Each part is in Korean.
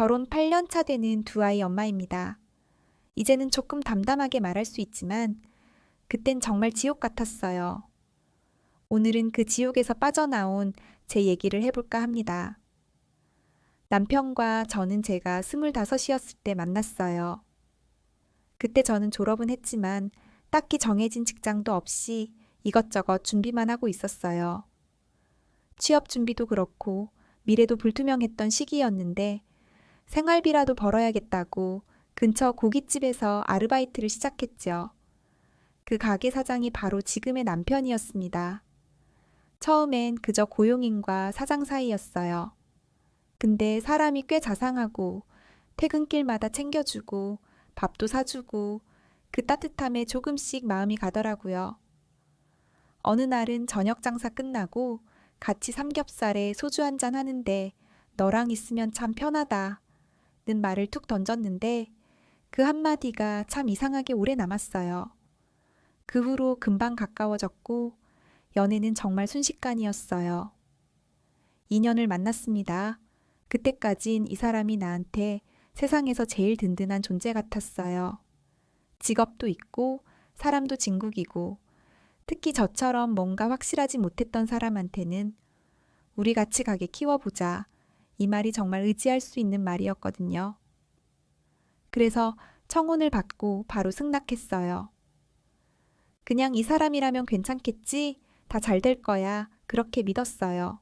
결혼 8년 차 되는 두 아이 엄마입니다. 이제는 조금 담담하게 말할 수 있지만 그땐 정말 지옥 같았어요. 오늘은 그 지옥에서 빠져나온 제 얘기를 해볼까 합니다. 남편과 저는 제가 25이었을 때 만났어요. 그때 저는 졸업은 했지만 딱히 정해진 직장도 없이 이것저것 준비만 하고 있었어요. 취업 준비도 그렇고 미래도 불투명했던 시기였는데 생활비라도 벌어야겠다고 근처 고깃집에서 아르바이트를 시작했죠. 그 가게 사장이 바로 지금의 남편이었습니다. 처음엔 그저 고용인과 사장 사이였어요. 근데 사람이 꽤 자상하고 퇴근길마다 챙겨주고 밥도 사주고 그 따뜻함에 조금씩 마음이 가더라고요. 어느 날은 저녁 장사 끝나고 같이 삼겹살에 소주 한잔 하는데 너랑 있으면 참 편하다 는 말을 툭 던졌는데 그 한마디가 참 이상하게 오래 남았어요. 그 후로 금방 가까워졌고 연애는 정말 순식간이었어요. 2년을 만났습니다. 그때까진 이 사람이 나한테 세상에서 제일 든든한 존재 같았어요. 직업도 있고 사람도 진국이고 특히 저처럼 뭔가 확실하지 못했던 사람한테는 우리 같이 가게 키워보자. 이 말이 정말 의지할 수 있는 말이었거든요. 그래서 청혼을 받고 바로 승낙했어요. 그냥 이 사람이라면 괜찮겠지? 다 잘 될 거야. 그렇게 믿었어요.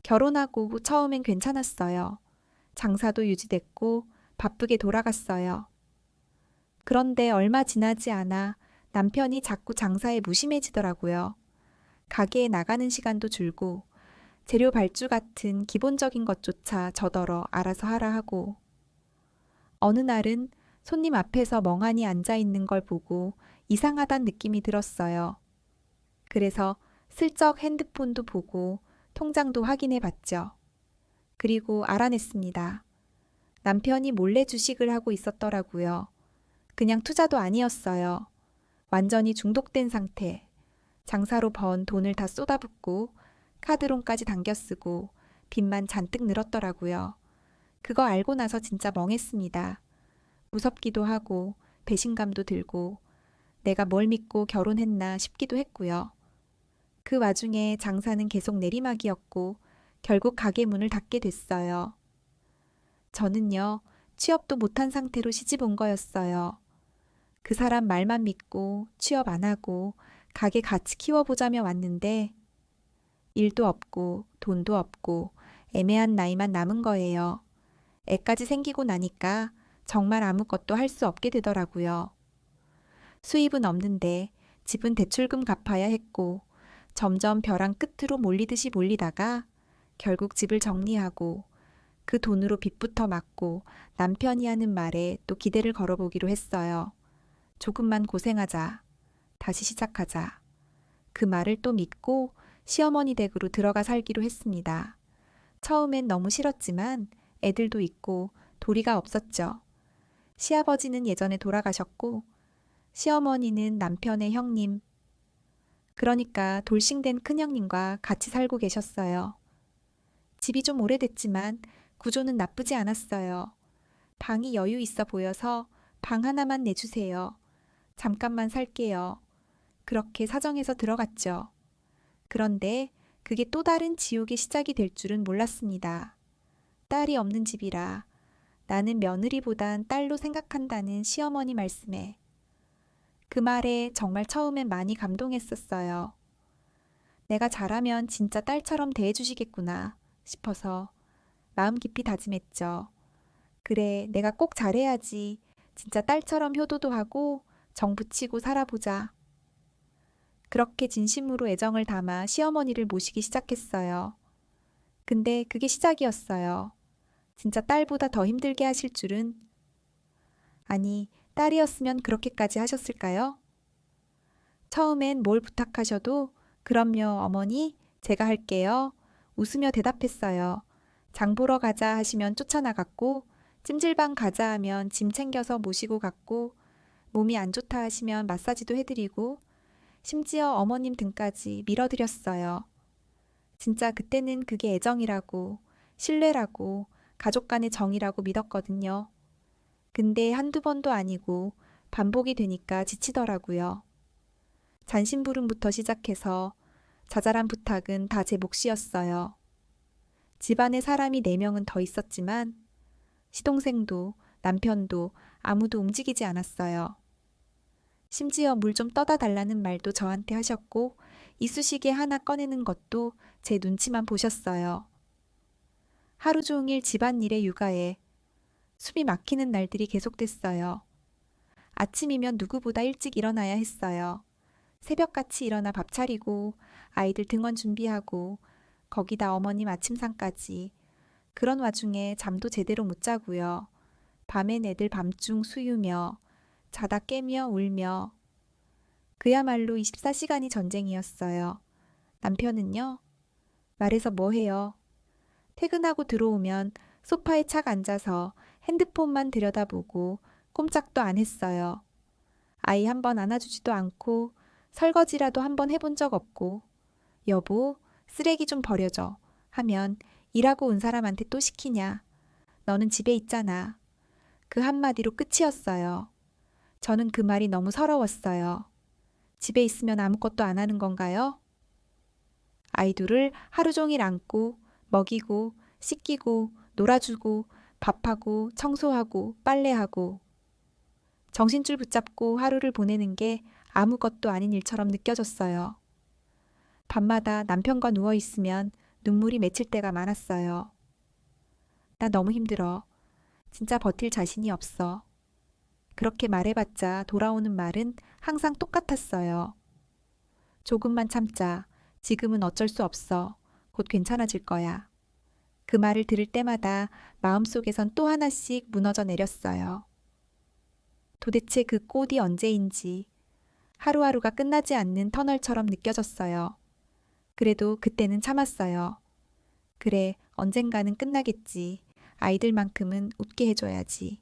결혼하고 처음엔 괜찮았어요. 장사도 유지됐고 바쁘게 돌아갔어요. 그런데 얼마 지나지 않아 남편이 자꾸 장사에 무심해지더라고요. 가게에 나가는 시간도 줄고 재료 발주 같은 기본적인 것조차 저더러 알아서 하라 하고 어느 날은 손님 앞에서 멍하니 앉아 있는 걸 보고 이상하단 느낌이 들었어요. 그래서 슬쩍 핸드폰도 보고 통장도 확인해 봤죠. 그리고 알아냈습니다. 남편이 몰래 주식을 하고 있었더라고요. 그냥 투자도 아니었어요. 완전히 중독된 상태. 장사로 번 돈을 다 쏟아붓고 카드론까지 당겨 쓰고 빚만 잔뜩 늘었더라고요. 그거 알고 나서 진짜 멍했습니다. 무섭기도 하고 배신감도 들고 내가 뭘 믿고 결혼했나 싶기도 했고요. 그 와중에 장사는 계속 내리막이었고 결국 가게 문을 닫게 됐어요. 저는요, 취업도 못한 상태로 시집 온 거였어요. 그 사람 말만 믿고 취업 안 하고 가게 같이 키워보자며 왔는데 일도 없고 돈도 없고 애매한 나이만 남은 거예요. 애까지 생기고 나니까 정말 아무것도 할 수 없게 되더라고요. 수입은 없는데 집은 대출금 갚아야 했고 점점 벼랑 끝으로 몰리듯이 몰리다가 결국 집을 정리하고 그 돈으로 빚부터 막고 남편이 하는 말에 또 기대를 걸어보기로 했어요. 조금만 고생하자. 다시 시작하자. 그 말을 또 믿고 시어머니 댁으로 들어가 살기로 했습니다. 처음엔 너무 싫었지만 애들도 있고 도리가 없었죠. 시아버지는 예전에 돌아가셨고 시어머니는 남편의 형님, 그러니까 돌싱된 큰형님과 같이 살고 계셨어요. 집이 좀 오래됐지만 구조는 나쁘지 않았어요. 방이 여유 있어 보여서 방 하나만 내주세요. 잠깐만 살게요. 그렇게 사정해서 들어갔죠. 그런데 그게 또 다른 지옥의 시작이 될 줄은 몰랐습니다. 딸이 없는 집이라 나는 며느리보단 딸로 생각한다는 시어머니 말씀에 그 말에 정말 처음엔 많이 감동했었어요. 내가 잘하면 진짜 딸처럼 대해주시겠구나 싶어서 마음 깊이 다짐했죠. 그래, 내가 꼭 잘해야지. 진짜 딸처럼 효도도 하고 정 붙이고 살아보자. 그렇게 진심으로 애정을 담아 시어머니를 모시기 시작했어요. 근데 그게 시작이었어요. 진짜 딸보다 더 힘들게 하실 줄은. 아니, 딸이었으면 그렇게까지 하셨을까요? 처음엔 뭘 부탁하셔도 그럼요, 어머니, 제가 할게요. 웃으며 대답했어요. 장 보러 가자 하시면 쫓아나갔고 찜질방 가자 하면 짐 챙겨서 모시고 갔고 몸이 안 좋다 하시면 마사지도 해드리고 심지어 어머님 등까지 밀어드렸어요. 진짜 그때는 그게 애정이라고 신뢰라고 가족 간의 정이라고 믿었거든요. 근데 한두 번도 아니고 반복이 되니까 지치더라고요. 잔심부름부터 시작해서 자잘한 부탁은 다 제 몫이었어요. 집안에 사람이 4명은 더 있었지만 시동생도 남편도 아무도 움직이지 않았어요. 심지어 물 좀 떠다 달라는 말도 저한테 하셨고 이쑤시개 하나 꺼내는 것도 제 눈치만 보셨어요. 하루 종일 집안일에 육아에 숨이 막히는 날들이 계속됐어요. 아침이면 누구보다 일찍 일어나야 했어요. 새벽같이 일어나 밥 차리고 아이들 등원 준비하고 거기다 어머님 아침상까지. 그런 와중에 잠도 제대로 못 자고요. 밤엔 애들 밤중 수유며 자다 깨며 울며 그야말로 24시간이 전쟁이었어요. 남편은요? 말해서 뭐해요? 퇴근하고 들어오면 소파에 착 앉아서 핸드폰만 들여다보고 꼼짝도 안 했어요. 아이 한 번 안아주지도 않고 설거지라도 한 번 해본 적 없고 여보, 쓰레기 좀 버려줘 하면 일하고 온 사람한테 또 시키냐. 너는 집에 있잖아. 그 한마디로 끝이었어요. 저는 그 말이 너무 서러웠어요. 집에 있으면 아무것도 안 하는 건가요? 아이들을 하루 종일 안고 먹이고 씻기고 놀아주고 밥하고 청소하고 빨래하고 정신줄 붙잡고 하루를 보내는 게 아무것도 아닌 일처럼 느껴졌어요. 밤마다 남편과 누워 있으면 눈물이 맺힐 때가 많았어요. 나 너무 힘들어. 진짜 버틸 자신이 없어. 그렇게 말해봤자 돌아오는 말은 항상 똑같았어요. 조금만 참자. 지금은 어쩔 수 없어. 곧 괜찮아질 거야. 그 말을 들을 때마다 마음속에선 또 하나씩 무너져 내렸어요. 도대체 그 꽃이 언제인지 하루하루가 끝나지 않는 터널처럼 느껴졌어요. 그래도 그때는 참았어요. 그래, 언젠가는 끝나겠지. 아이들만큼은 웃게 해줘야지.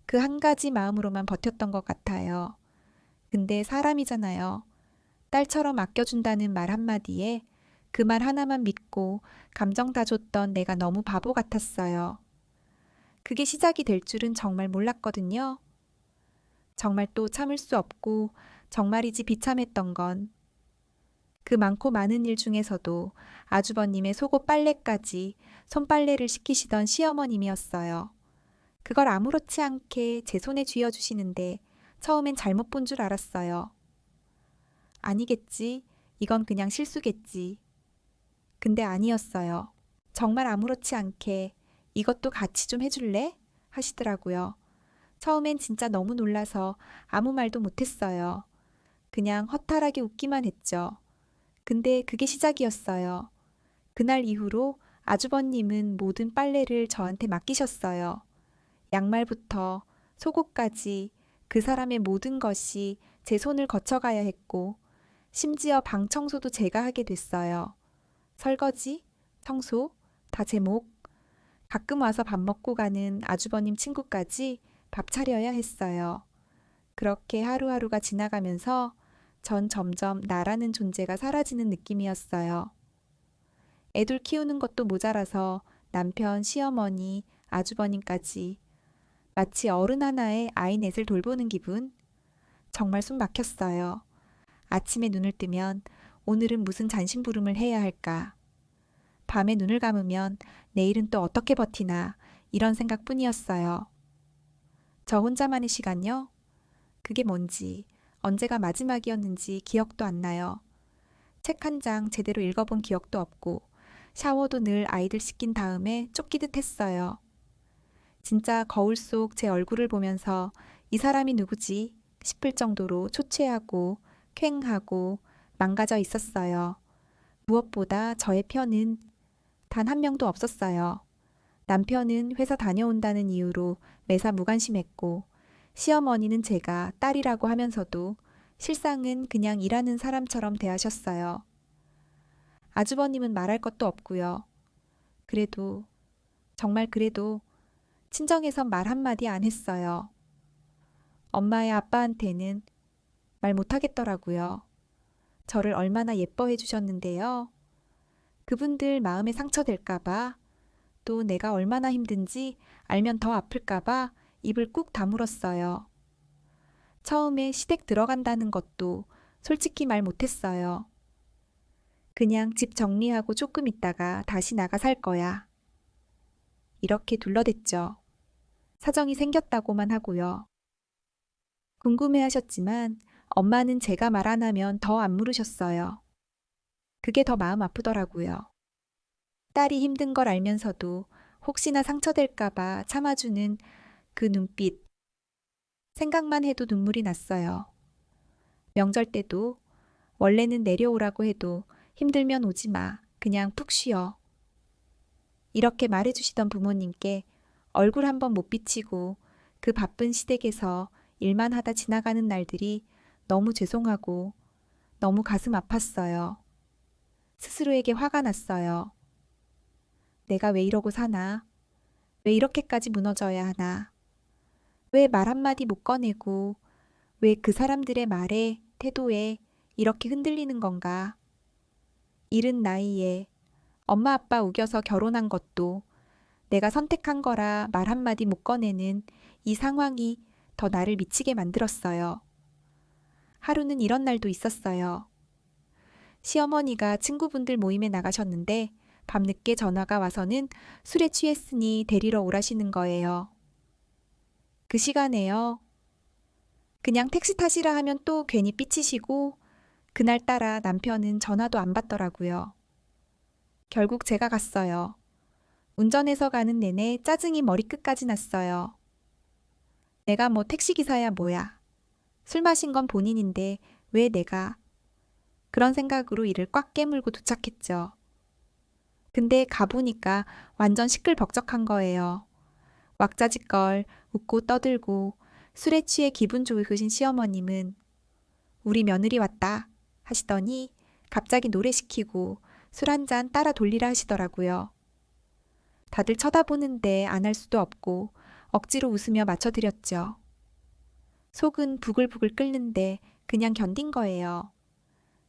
그 한 가지 마음으로만 버텼던 것 같아요. 근데 사람이잖아요. 딸처럼 아껴준다는 말 한마디에 그 말 하나만 믿고 감정 다 줬던 내가 너무 바보 같았어요. 그게 시작이 될 줄은 정말 몰랐거든요. 정말 또 참을 수 없고 정말이지 비참했던 건 그 많고 많은 일 중에서도 아주버님의 속옷 빨래까지 손빨래를 시키시던 시어머님이었어요. 그걸 아무렇지 않게 제 손에 쥐어주시는데 처음엔 잘못 본 줄 알았어요. 아니겠지. 이건 그냥 실수겠지. 근데 아니었어요. 정말 아무렇지 않게 이것도 같이 좀 해줄래? 하시더라고요. 처음엔 진짜 너무 놀라서 아무 말도 못했어요. 그냥 허탈하게 웃기만 했죠. 근데 그게 시작이었어요. 그날 이후로 아주버님은 모든 빨래를 저한테 맡기셨어요. 양말부터 속옷까지 그 사람의 모든 것이 제 손을 거쳐가야 했고 심지어 방 청소도 제가 하게 됐어요. 설거지, 청소, 다 제 몫. 가끔 와서 밥 먹고 가는 아주버님 친구까지 밥 차려야 했어요. 그렇게 하루하루가 지나가면서 전 점점 나라는 존재가 사라지는 느낌이었어요. 애들 키우는 것도 모자라서 남편, 시어머니, 아주버님까지 마치 어른 하나의 아이 넷을 돌보는 기분? 정말 숨 막혔어요. 아침에 눈을 뜨면 오늘은 무슨 잔심부름을 해야 할까? 밤에 눈을 감으면 내일은 또 어떻게 버티나 이런 생각뿐이었어요. 저 혼자만의 시간요? 그게 뭔지, 언제가 마지막이었는지 기억도 안 나요. 책 한 장 제대로 읽어본 기억도 없고 샤워도 늘 아이들 씻긴 다음에 쫓기듯 했어요. 진짜 거울 속 제 얼굴을 보면서 이 사람이 누구지 싶을 정도로 초췌하고 퀭하고 망가져 있었어요. 무엇보다 저의 편은 단 한 명도 없었어요. 남편은 회사 다녀온다는 이유로 매사 무관심했고 시어머니는 제가 딸이라고 하면서도 실상은 그냥 일하는 사람처럼 대하셨어요. 아주버님은 말할 것도 없고요. 그래도 정말 그래도 친정에선 말 한마디 안 했어요. 엄마의 아빠한테는 말 못하겠더라고요. 저를 얼마나 예뻐해 주셨는데요. 그분들 마음에 상처될까봐 것도 내가 얼마나 힘든지 알면 더 아플까봐 입을 꾹 다물었어요. 처음에 시댁 들어간다는 것도 솔직히 말 못했어요. 그냥 집 정리하고 조금 있다가 다시 나가 살 거야. 이렇게 둘러댔죠. 사정이 생겼다고만 하고요. 궁금해하셨지만 엄마는 제가 말 안 하면 더 안 물으셨어요. 그게 더 마음 아프더라고요. 딸이 힘든 걸 알면서도 혹시나 상처될까봐 참아주는 그 눈빛. 생각만 해도 눈물이 났어요. 명절 때도 원래는 내려오라고 해도 힘들면 오지 마. 그냥 푹 쉬어. 이렇게 말해주시던 부모님께 얼굴 한번 못 비치고 그 바쁜 시댁에서 일만 하다 지나가는 날들이 너무 죄송하고 너무 가슴 아팠어요. 스스로에게 화가 났어요. 내가 왜 이러고 사나? 왜 이렇게까지 무너져야 하나? 왜 말 한마디 못 꺼내고 왜 그 사람들의 말에 태도에 이렇게 흔들리는 건가? 이른 나이에 엄마 아빠 우겨서 결혼한 것도 내가 선택한 거라 말 한마디 못 꺼내는 이 상황이 더 나를 미치게 만들었어요. 하루는 이런 날도 있었어요. 시어머니가 친구분들 모임에 나가셨는데 밤늦게 전화가 와서는 술에 취했으니 데리러 오라시는 거예요. 그 시간에요. 그냥 택시 타시라 하면 또 괜히 삐치시고 그날따라 남편은 전화도 안 받더라고요. 결국 제가 갔어요. 운전해서 가는 내내 짜증이 머리끝까지 났어요. 내가 뭐 택시기사야 뭐야. 술 마신 건 본인인데 왜 내가. 그런 생각으로 이를 꽉 깨물고 도착했죠. 근데 가보니까 완전 시끌벅적한 거예요. 왁자지껄 웃고 떠들고 술에 취해 기분 좋으신 시어머님은 우리 며느리 왔다 하시더니 갑자기 노래 시키고 술 한 잔 따라 돌리라 하시더라고요. 다들 쳐다보는데 안 할 수도 없고 억지로 웃으며 맞춰드렸죠. 속은 부글부글 끓는데 그냥 견딘 거예요.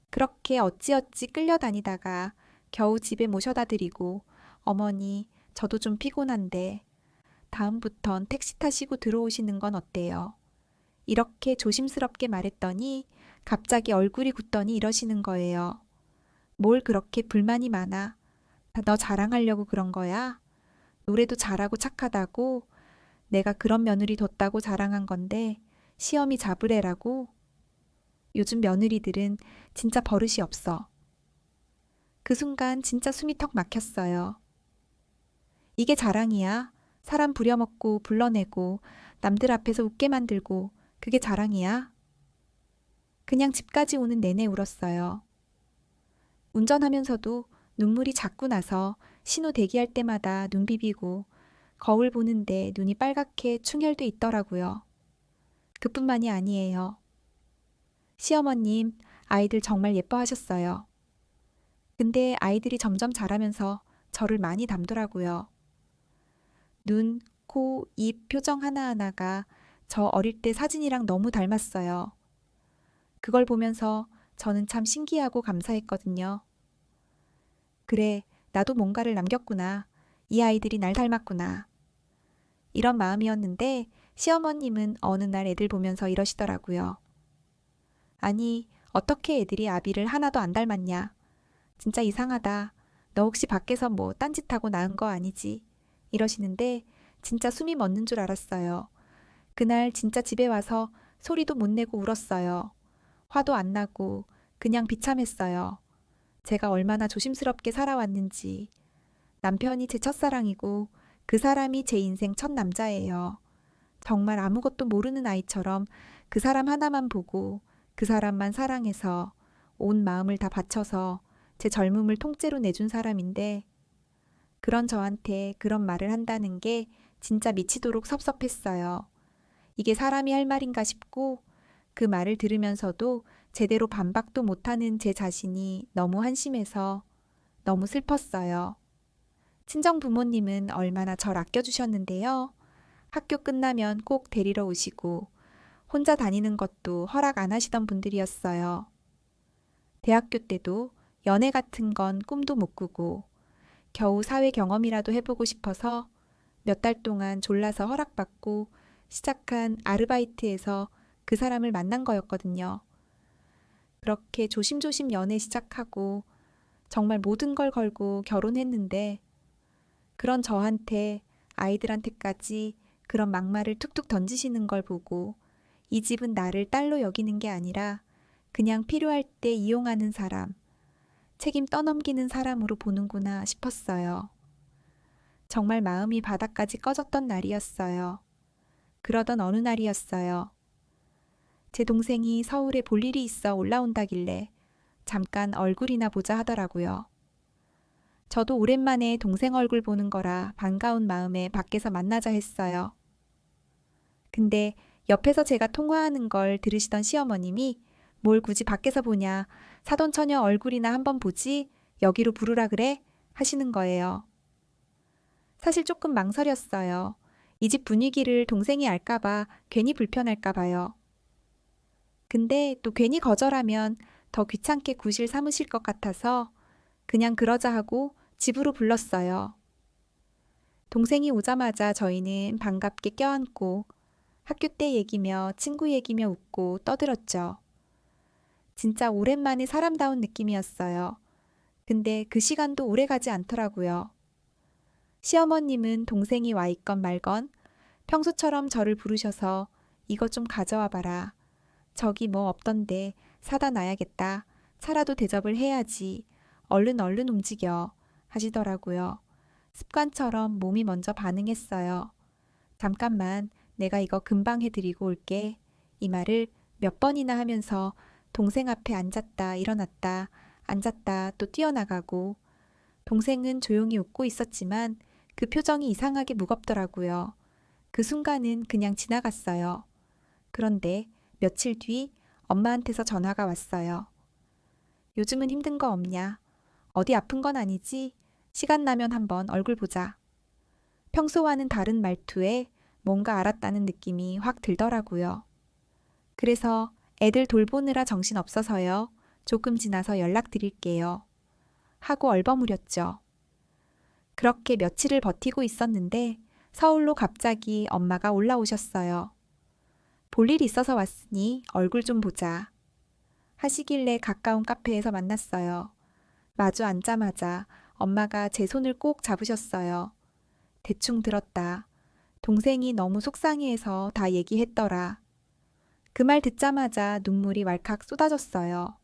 그렇게 어찌어찌 끌려다니다가 겨우 집에 모셔다 드리고 어머니 저도 좀 피곤한데 다음부턴 택시 타시고 들어오시는 건 어때요? 이렇게 조심스럽게 말했더니 갑자기 얼굴이 굳더니 이러시는 거예요. 뭘 그렇게 불만이 많아? 다 너 자랑하려고 그런 거야? 노래도 잘하고 착하다고? 내가 그런 며느리 뒀다고 자랑한 건데 시험이 잡으래라고? 요즘 며느리들은 진짜 버릇이 없어. 그 순간 진짜 숨이 턱 막혔어요. 이게 자랑이야? 사람 부려먹고 불러내고 남들 앞에서 웃게 만들고 그게 자랑이야? 그냥 집까지 오는 내내 울었어요. 운전하면서도 눈물이 자꾸 나서 신호 대기할 때마다 눈 비비고 거울 보는데 눈이 빨갛게 충혈돼 있더라고요. 그뿐만이 아니에요. 시어머님, 아이들 정말 예뻐하셨어요. 근데 아이들이 점점 자라면서 저를 많이 닮더라고요. 눈, 코, 입 표정 하나하나가 저 어릴 때 사진이랑 너무 닮았어요. 그걸 보면서 저는 참 신기하고 감사했거든요. 그래, 나도 뭔가를 남겼구나. 이 아이들이 날 닮았구나. 이런 마음이었는데 시어머님은 어느 날 애들 보면서 이러시더라고요. 아니, 어떻게 애들이 아비를 하나도 안 닮았냐. 진짜 이상하다. 너 혹시 밖에서 뭐 딴짓하고 낳은 거 아니지? 이러시는데 진짜 숨이 멎는 줄 알았어요. 그날 진짜 집에 와서 소리도 못 내고 울었어요. 화도 안 나고 그냥 비참했어요. 제가 얼마나 조심스럽게 살아왔는지. 남편이 제 첫사랑이고 그 사람이 제 인생 첫 남자예요. 정말 아무것도 모르는 아이처럼 그 사람 하나만 보고 그 사람만 사랑해서 온 마음을 다 바쳐서 제 젊음을 통째로 내준 사람인데 그런 저한테 그런 말을 한다는 게 진짜 미치도록 섭섭했어요. 이게 사람이 할 말인가 싶고 그 말을 들으면서도 제대로 반박도 못하는 제 자신이 너무 한심해서 너무 슬펐어요. 친정 부모님은 얼마나 절 아껴주셨는데요. 학교 끝나면 꼭 데리러 오시고 혼자 다니는 것도 허락 안 하시던 분들이었어요. 대학교 때도 연애 같은 건 꿈도 못 꾸고 겨우 사회 경험이라도 해보고 싶어서 몇 달 동안 졸라서 허락받고 시작한 아르바이트에서 그 사람을 만난 거였거든요. 그렇게 조심조심 연애 시작하고 정말 모든 걸 걸고 결혼했는데 그런 저한테 아이들한테까지 그런 막말을 툭툭 던지시는 걸 보고 이 집은 나를 딸로 여기는 게 아니라 그냥 필요할 때 이용하는 사람, 책임 떠넘기는 사람으로 보는구나 싶었어요. 정말 마음이 바닥까지 꺼졌던 날이었어요. 그러던 어느 날이었어요. 제 동생이 서울에 볼 일이 있어 올라온다길래 잠깐 얼굴이나 보자 하더라고요. 저도 오랜만에 동생 얼굴 보는 거라 반가운 마음에 밖에서 만나자 했어요. 근데 옆에서 제가 통화하는 걸 들으시던 시어머님이 뭘 굳이 밖에서 보냐, 사돈처녀 얼굴이나 한번 보지, 여기로 부르라 그래? 하시는 거예요. 사실 조금 망설였어요. 이 집 분위기를 동생이 알까봐 괜히 불편할까봐요. 근데 또 괜히 거절하면 더 귀찮게 구실 삼으실 것 같아서 그냥 그러자 하고 집으로 불렀어요. 동생이 오자마자 저희는 반갑게 껴안고 학교 때 얘기며 친구 얘기며 웃고 떠들었죠. 진짜 오랜만에 사람다운 느낌이었어요. 근데 그 시간도 오래 가지 않더라고요. 시어머님은 동생이 와 있건 말건 평소처럼 저를 부르셔서 이것 좀 가져와 봐라. 저기 뭐 없던데 사다 놔야겠다. 차라도 대접을 해야지. 얼른 움직여. 하시더라고요. 습관처럼 몸이 먼저 반응했어요. 잠깐만, 내가 이거 금방 해드리고 올게. 이 말을 몇 번이나 하면서 동생 앞에 앉았다 일어났다 앉았다 또 뛰어나가고 동생은 조용히 웃고 있었지만 그 표정이 이상하게 무겁더라고요. 그 순간은 그냥 지나갔어요. 그런데 며칠 뒤 엄마한테서 전화가 왔어요. 요즘은 힘든 거 없냐? 어디 아픈 건 아니지? 시간 나면 한번 얼굴 보자. 평소와는 다른 말투에 뭔가 알았다는 느낌이 확 들더라고요. 그래서 애들 돌보느라 정신 없어서요. 조금 지나서 연락드릴게요. 하고 얼버무렸죠. 그렇게 며칠을 버티고 있었는데 서울로 갑자기 엄마가 올라오셨어요. 볼 일 있어서 왔으니 얼굴 좀 보자. 하시길래 가까운 카페에서 만났어요. 마주 앉자마자 엄마가 제 손을 꼭 잡으셨어요. 대충 들었다. 동생이 너무 속상해해서 다 얘기했더라. 그 말 듣자마자 눈물이 왈칵 쏟아졌어요.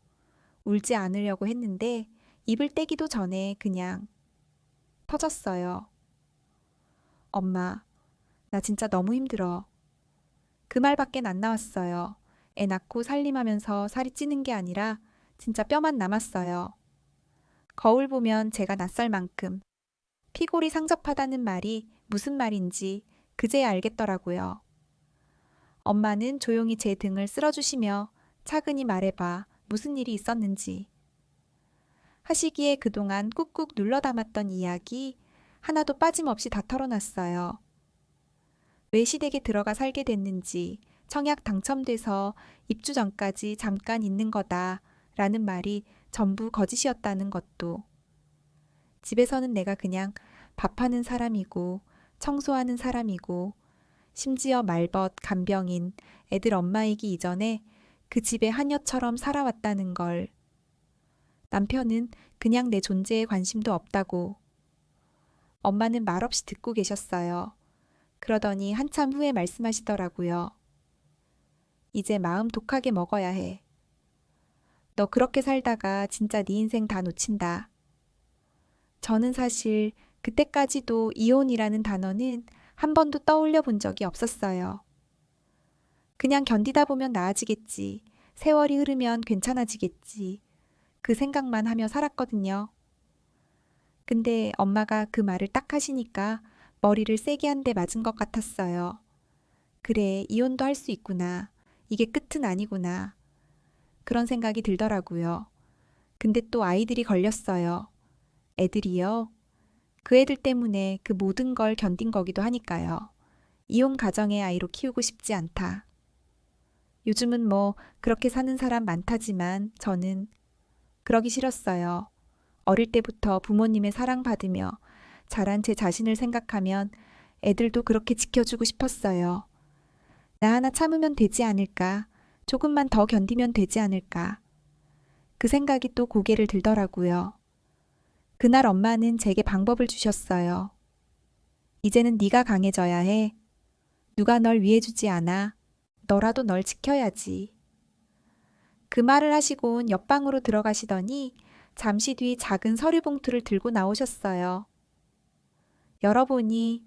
울지 않으려고 했는데 입을 떼기도 전에 그냥 터졌어요. 엄마, 나 진짜 너무 힘들어. 그 말밖엔 안 나왔어요. 애 낳고 살림하면서 살이 찌는 게 아니라 진짜 뼈만 남았어요. 거울 보면 제가 낯설 만큼 피골이 상접하다는 말이 무슨 말인지 그제야 알겠더라고요. 엄마는 조용히 제 등을 쓸어주시며 차근히 말해봐 무슨 일이 있었는지. 하시기에 그동안 꾹꾹 눌러 담았던 이야기 하나도 빠짐없이 다 털어놨어요. 왜 시댁에 들어가 살게 됐는지, 청약 당첨돼서 입주 전까지 잠깐 있는 거다 라는 말이 전부 거짓이었다는 것도. 집에서는 내가 그냥 밥하는 사람이고 청소하는 사람이고 심지어 말벗, 간병인, 애들 엄마이기 이전에 그 집의 하녀처럼 살아왔다는 걸. 남편은 그냥 내 존재에 관심도 없다고. 엄마는 말없이 듣고 계셨어요. 그러더니 한참 후에 말씀하시더라고요. 이제 마음 독하게 먹어야 해. 너 그렇게 살다가 진짜 네 인생 다 놓친다. 저는 사실 그때까지도 이혼이라는 단어는 한 번도 떠올려 본 적이 없었어요. 그냥 견디다 보면 나아지겠지. 세월이 흐르면 괜찮아지겠지. 그 생각만 하며 살았거든요. 근데 엄마가 그 말을 딱 하시니까 머리를 세게 한 대 맞은 것 같았어요. 그래, 이혼도 할 수 있구나. 이게 끝은 아니구나. 그런 생각이 들더라고요. 근데 또 아이들이 걸렸어요. 애들이요. 그 애들 때문에 그 모든 걸 견딘 거기도 하니까요. 이혼 가정의 아이로 키우고 싶지 않다. 요즘은 뭐 그렇게 사는 사람 많다지만 저는 그러기 싫었어요. 어릴 때부터 부모님의 사랑받으며 자란 제 자신을 생각하면 애들도 그렇게 지켜주고 싶었어요. 나 하나 참으면 되지 않을까? 조금만 더 견디면 되지 않을까? 그 생각이 또 고개를 들더라고요. 그날 엄마는 제게 방법을 주셨어요. 이제는 네가 강해져야 해. 누가 널 위해주지 않아. 너라도 널 지켜야지. 그 말을 하시곤 옆방으로 들어가시더니 잠시 뒤 작은 서류 봉투를 들고 나오셨어요. 열어보니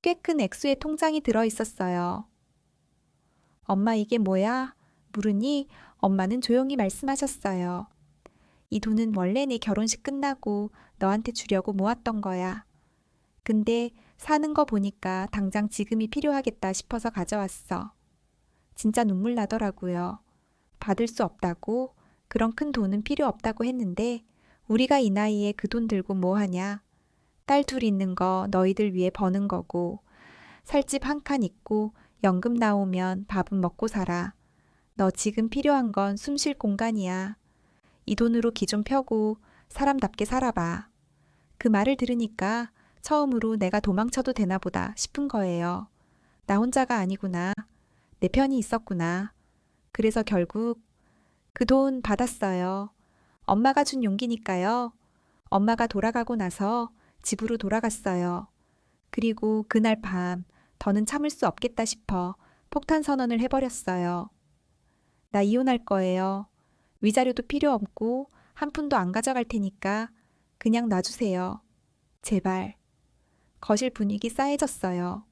꽤 큰 액수의 통장이 들어 있었어요. 엄마 이게 뭐야? 물으니 엄마는 조용히 말씀하셨어요. 이 돈은 원래 내 결혼식 끝나고 너한테 주려고 모았던 거야. 근데 사는 거 보니까 당장 지금이 필요하겠다 싶어서 가져왔어. 진짜 눈물 나더라고요. 받을 수 없다고, 그런 큰 돈은 필요 없다고 했는데 우리가 이 나이에 그 돈 들고 뭐 하냐. 딸 둘 있는 거 너희들 위해 버는 거고 살 집 한 칸 있고 연금 나오면 밥은 먹고 살아. 너 지금 필요한 건 숨 쉴 공간이야. 이 돈으로 기 좀 펴고 사람답게 살아봐. 그 말을 들으니까 처음으로 내가 도망쳐도 되나 보다 싶은 거예요. 나 혼자가 아니구나. 내 편이 있었구나. 그래서 결국 그 돈 받았어요. 엄마가 준 용기니까요. 엄마가 돌아가고 나서 집으로 돌아갔어요. 그리고 그날 밤 더는 참을 수 없겠다 싶어 폭탄 선언을 해버렸어요. 나 이혼할 거예요. 위자료도 필요 없고 한 푼도 안 가져갈 테니까 그냥 놔주세요. 제발. 거실 분위기 싸해졌어요.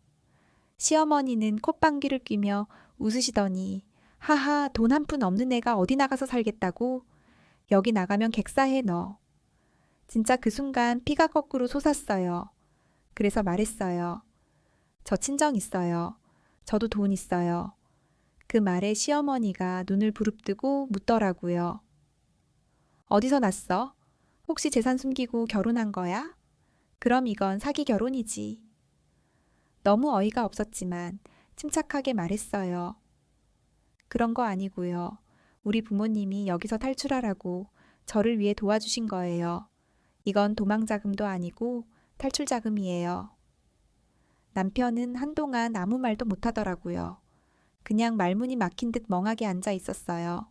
시어머니는 콧방귀를 뀌며 웃으시더니 하하 돈 한 푼 없는 애가 어디 나가서 살겠다고? 여기 나가면 객사해 너. 진짜 그 순간 피가 거꾸로 솟았어요. 그래서 말했어요. 저 친정 있어요. 저도 돈 있어요. 그 말에 시어머니가 눈을 부릅뜨고 묻더라고요. 어디서 났어? 혹시 재산 숨기고 결혼한 거야? 그럼 이건 사기 결혼이지. 너무 어이가 없었지만 침착하게 말했어요. 그런 거 아니고요. 우리 부모님이 여기서 탈출하라고 저를 위해 도와주신 거예요. 이건 도망 자금도 아니고 탈출 자금이에요. 남편은 한동안 아무 말도 못 하더라고요. 그냥 말문이 막힌 듯 멍하게 앉아 있었어요.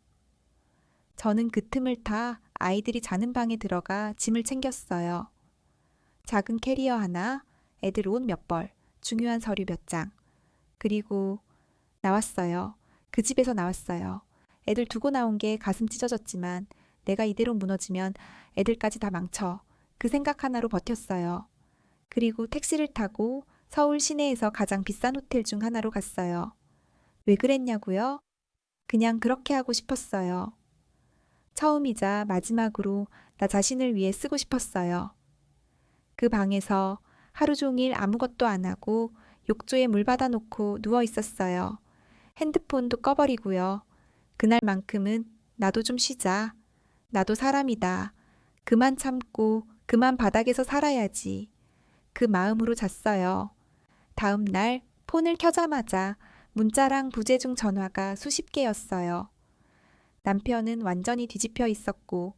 저는 그 틈을 타 아이들이 자는 방에 들어가 짐을 챙겼어요. 작은 캐리어 하나, 애들 옷 몇 벌, 중요한 서류 몇 장. 그리고 나왔어요. 그 집에서 나왔어요. 애들 두고 나온 게 가슴 찢어졌지만 내가 이대로 무너지면 애들까지 다 망쳐. 그 생각 하나로 버텼어요. 그리고 택시를 타고 서울 시내에서 가장 비싼 호텔 중 하나로 갔어요. 왜 그랬냐고요? 그냥 그렇게 하고 싶었어요. 처음이자 마지막으로 나 자신을 위해 쓰고 싶었어요. 그 방에서 하루 종일 아무것도 안 하고 욕조에 물 받아놓고 누워 있었어요. 핸드폰도 꺼버리고요. 그날만큼은 나도 좀 쉬자. 나도 사람이다. 그만 참고 그만 바닥에서 살아야지. 그 마음으로 잤어요. 다음 날 폰을 켜자마자 문자랑 부재중 전화가 수십 개였어요. 남편은 완전히 뒤집혀 있었고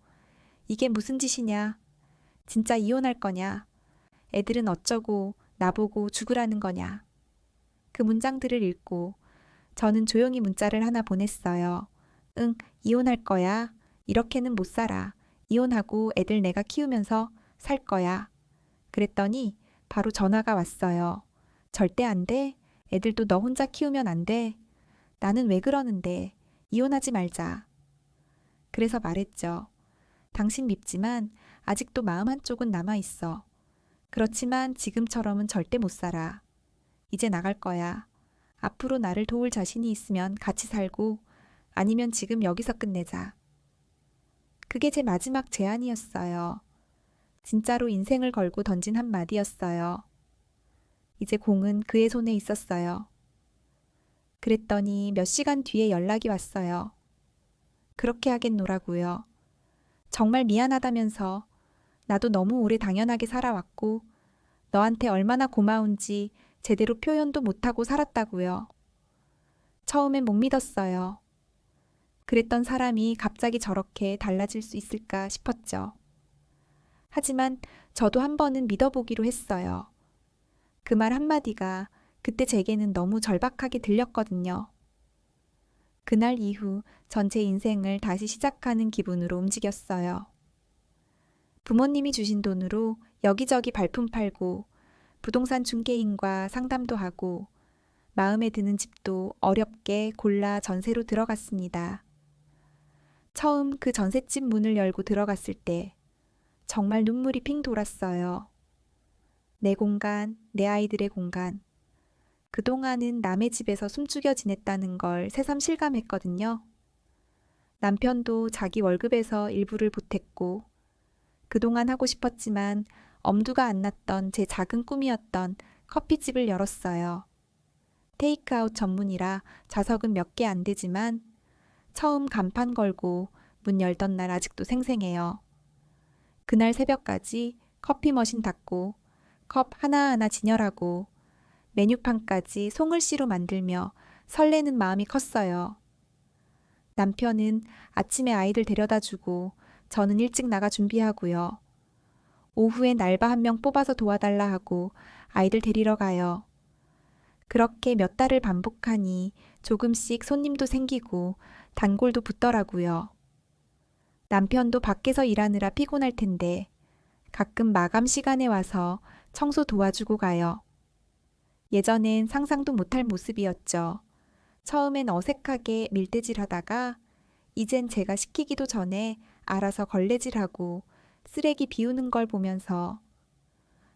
이게 무슨 짓이냐? 진짜 이혼할 거냐? 애들은 어쩌고 나보고 죽으라는 거냐? 그 문장들을 읽고 저는 조용히 문자를 하나 보냈어요. 응, 이혼할 거야. 이렇게는 못 살아. 이혼하고 애들 내가 키우면서 살 거야. 그랬더니 바로 전화가 왔어요. 절대 안 돼. 애들도 너 혼자 키우면 안 돼. 나는 왜 그러는데. 이혼하지 말자. 그래서 말했죠. 당신 밉지만 아직도 마음 한쪽은 남아있어. 그렇지만 지금처럼은 절대 못 살아. 이제 나갈 거야. 앞으로 나를 도울 자신이 있으면 같이 살고 아니면 지금 여기서 끝내자. 그게 제 마지막 제안이었어요. 진짜로 인생을 걸고 던진 한마디였어요. 이제 공은 그의 손에 있었어요. 그랬더니 몇 시간 뒤에 연락이 왔어요. 그렇게 하겠노라고요. 정말 미안하다면서 나도 너무 오래 당연하게 살아왔고 너한테 얼마나 고마운지 제대로 표현도 못하고 살았다고요. 처음엔 못 믿었어요. 그랬던 사람이 갑자기 저렇게 달라질 수 있을까 싶었죠. 하지만 저도 한 번은 믿어보기로 했어요. 그 말 한마디가 그때 제게는 너무 절박하게 들렸거든요. 그날 이후 전 제 인생을 다시 시작하는 기분으로 움직였어요. 부모님이 주신 돈으로 여기저기 발품 팔고 부동산 중개인과 상담도 하고 마음에 드는 집도 어렵게 골라 전세로 들어갔습니다. 처음 그 전셋집 문을 열고 들어갔을 때 정말 눈물이 핑 돌았어요. 내 공간, 내 아이들의 공간. 그동안은 남의 집에서 숨죽여 지냈다는 걸 새삼 실감했거든요. 남편도 자기 월급에서 일부를 보탰고 그동안 하고 싶었지만 엄두가 안 났던 제 작은 꿈이었던 커피집을 열었어요. 테이크아웃 전문이라 좌석은 몇 개 안 되지만 처음 간판 걸고 문 열던 날 아직도 생생해요. 그날 새벽까지 커피 머신 닫고 컵 하나하나 진열하고 메뉴판까지 송글씨로 만들며 설레는 마음이 컸어요. 남편은 아침에 아이들 데려다 주고 저는 일찍 나가 준비하고요. 오후엔 알바 한 명 뽑아서 도와달라 하고 아이들 데리러 가요. 그렇게 몇 달을 반복하니 조금씩 손님도 생기고 단골도 붙더라고요. 남편도 밖에서 일하느라 피곤할 텐데 가끔 마감 시간에 와서 청소 도와주고 가요. 예전엔 상상도 못할 모습이었죠. 처음엔 어색하게 밀대질하다가 이젠 제가 시키기도 전에 알아서 걸레질하고 쓰레기 비우는 걸 보면서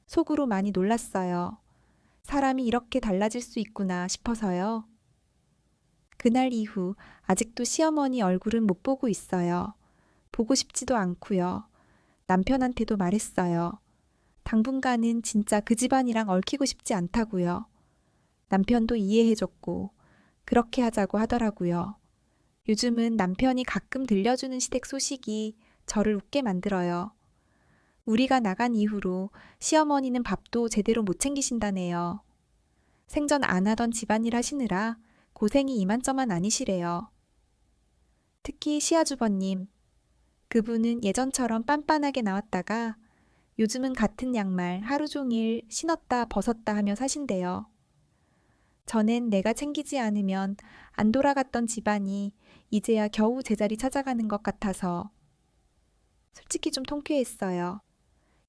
속으로 많이 놀랐어요. 사람이 이렇게 달라질 수 있구나 싶어서요. 그날 이후 아직도 시어머니 얼굴은 못 보고 있어요. 보고 싶지도 않고요. 남편한테도 말했어요. 당분간은 진짜 그 집안이랑 얽히고 싶지 않다고요. 남편도 이해해줬고 그렇게 하자고 하더라고요. 요즘은 남편이 가끔 들려주는 시댁 소식이 저를 웃게 만들어요. 우리가 나간 이후로 시어머니는 밥도 제대로 못 챙기신다네요. 생전 안 하던 집안일 하시느라 고생이 이만저만 아니시래요. 특히 시아주버님, 그분은 예전처럼 빤빤하게 나왔다가 요즘은 같은 양말 하루 종일 신었다 벗었다 하며 사신대요. 전엔 내가 챙기지 않으면 안 돌아갔던 집안이 이제야 겨우 제자리 찾아가는 것 같아서 솔직히 좀 통쾌했어요.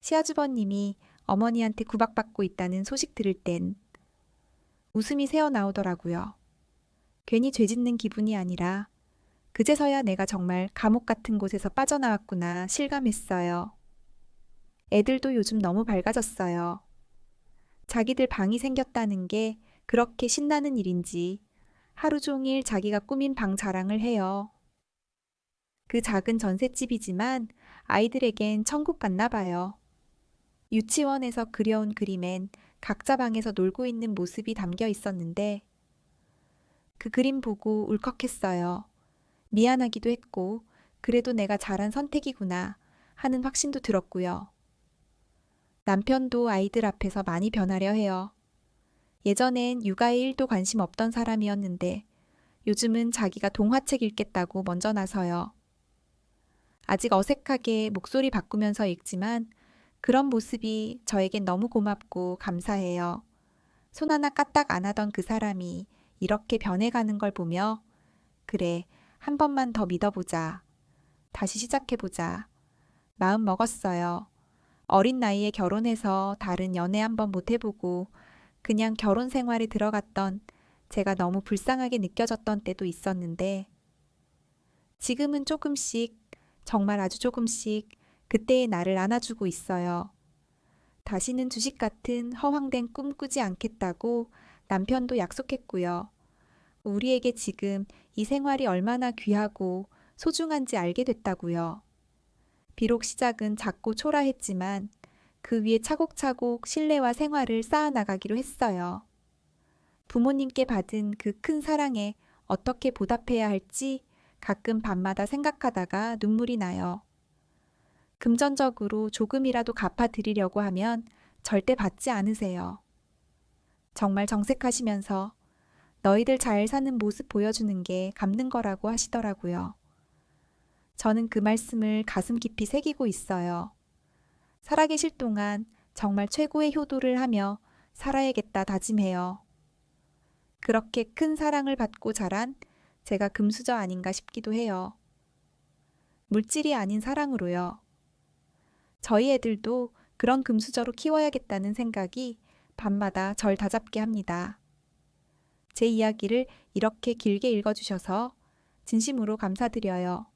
시아주버님이 어머니한테 구박받고 있다는 소식 들을 땐 웃음이 새어나오더라고요. 괜히 죄짓는 기분이 아니라 그제서야 내가 정말 감옥 같은 곳에서 빠져나왔구나 실감했어요. 애들도 요즘 너무 밝아졌어요. 자기들 방이 생겼다는 게 그렇게 신나는 일인지 하루 종일 자기가 꾸민 방 자랑을 해요. 그 작은 전셋집이지만 아이들에겐 천국 같나 봐요. 유치원에서 그려온 그림엔 각자 방에서 놀고 있는 모습이 담겨 있었는데 그 그림 보고 울컥했어요. 미안하기도 했고 그래도 내가 잘한 선택이구나 하는 확신도 들었고요. 남편도 아이들 앞에서 많이 변하려 해요. 예전엔 육아에 1도 관심 없던 사람이었는데 요즘은 자기가 동화책 읽겠다고 먼저 나서요. 아직 어색하게 목소리 바꾸면서 읽지만 그런 모습이 저에겐 너무 고맙고 감사해요. 손 하나 까딱 안 하던 그 사람이 이렇게 변해가는 걸 보며 그래, 한 번만 더 믿어보자. 다시 시작해보자. 마음 먹었어요. 어린 나이에 결혼해서 다른 연애 한번 못 해보고 그냥 결혼 생활에 들어갔던 제가 너무 불쌍하게 느껴졌던 때도 있었는데 지금은 조금씩, 정말 아주 조금씩 그때의 나를 안아주고 있어요. 다시는 주식 같은 허황된 꿈 꾸지 않겠다고 남편도 약속했고요. 우리에게 지금 이 생활이 얼마나 귀하고 소중한지 알게 됐다고요. 비록 시작은 작고 초라했지만 그 위에 차곡차곡 신뢰와 생활을 쌓아나가기로 했어요. 부모님께 받은 그 큰 사랑에 어떻게 보답해야 할지 가끔 밤마다 생각하다가 눈물이 나요. 금전적으로 조금이라도 갚아드리려고 하면 절대 받지 않으세요. 정말 정색하시면서 너희들 잘 사는 모습 보여주는 게 갚는 거라고 하시더라고요. 저는 그 말씀을 가슴 깊이 새기고 있어요. 살아계실 동안 정말 최고의 효도를 하며 살아야겠다 다짐해요. 그렇게 큰 사랑을 받고 자란 제가 금수저 아닌가 싶기도 해요. 물질이 아닌 사랑으로요. 저희 애들도 그런 금수저로 키워야겠다는 생각이 밤마다 절 다잡게 합니다. 제 이야기를 이렇게 길게 읽어주셔서 진심으로 감사드려요.